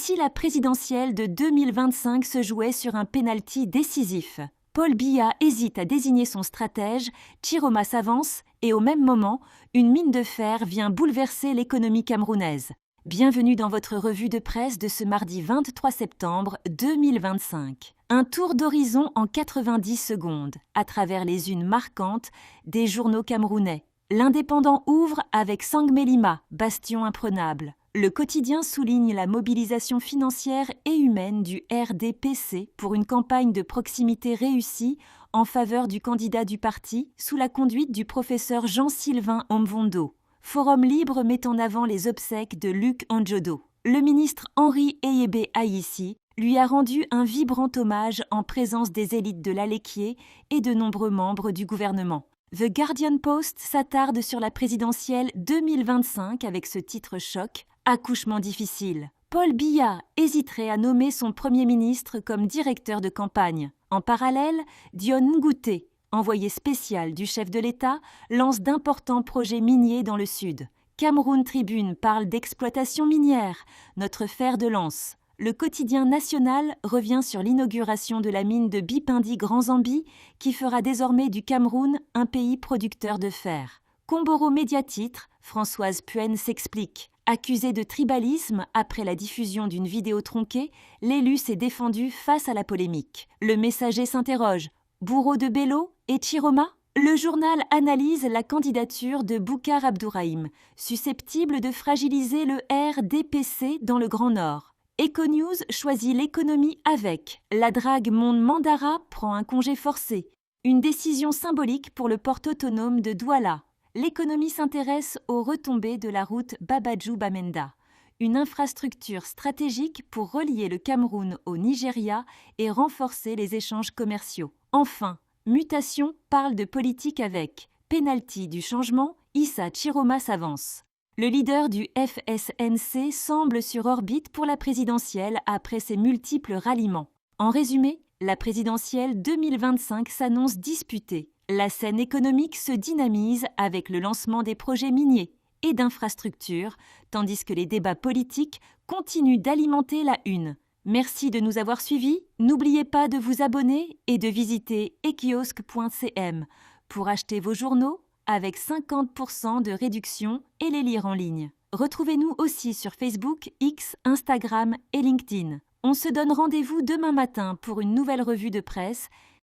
si la présidentielle de 2025 se jouait sur un pénalty décisif? Paul Biya hésite à désigner son stratège, Chiroma s'avance et au même moment, une mine de fer vient bouleverser l'économie camerounaise. Bienvenue dans votre revue de presse de ce mardi 23 septembre 2025. Un tour d'horizon en 90 secondes, à travers les unes marquantes des journaux camerounais. L'Indépendant ouvre avec Sangmelima, bastion imprenable. Le quotidien souligne la mobilisation financière et humaine du RDPC pour une campagne de proximité réussie en faveur du candidat du parti sous la conduite du professeur Jean-Sylvain Omvondo. Forum Libre met en avant les obsèques de Luc Ondjodo. Le ministre Henri Eyebe Aïssi lui a rendu un vibrant hommage en présence des élites de l'Aléquier et de nombreux membres du gouvernement. The Guardian Post s'attarde sur la présidentielle 2025 avec ce titre choc « Accouchement difficile ». Paul Biya hésiterait à nommer son Premier ministre comme directeur de campagne. En parallèle, Dion Ngouté, envoyé spécial du chef de l'État, lance d'importants projets miniers dans le sud. Cameroun Tribune parle d'exploitation minière, notre fer de lance. Le quotidien national revient sur l'inauguration de la mine de Bipindi Grand Zambi qui fera désormais du Cameroun un pays producteur de fer. Komboro Média titre, Françoise Puenne s'explique. Accusée de tribalisme après la diffusion d'une vidéo tronquée, l'élu s'est défendu face à la polémique. Le Messager s'interroge. Bourreau de Bello et Chiroma? Le journal analyse la candidature de Boucar Abdourahim, susceptible de fragiliser le RDPC dans le Grand Nord. Econews choisit l'économie avec. La drague Monde Mandara prend un congé forcé. Une décision symbolique pour le port autonome de Douala. L'économie s'intéresse aux retombées de la route Babadjou-Bamenda, une infrastructure stratégique pour relier le Cameroun au Nigeria et renforcer les échanges commerciaux. Enfin, Mutation parle de politique avec. Pénalty du changement, Issa Chiroma s'avance. Le leader du FSNC semble sur orbite pour la présidentielle après ses multiples ralliements. En résumé, la présidentielle 2025 s'annonce disputée. La scène économique se dynamise avec le lancement des projets miniers et d'infrastructures, tandis que les débats politiques continuent d'alimenter la une. Merci de nous avoir suivis. N'oubliez pas de vous abonner et de visiter ekiosque.cm pour acheter vos journaux avec 50% de réduction et les lire en ligne. Retrouvez-nous aussi sur Facebook, X, Instagram et LinkedIn. On se donne rendez-vous demain matin pour une nouvelle revue de presse.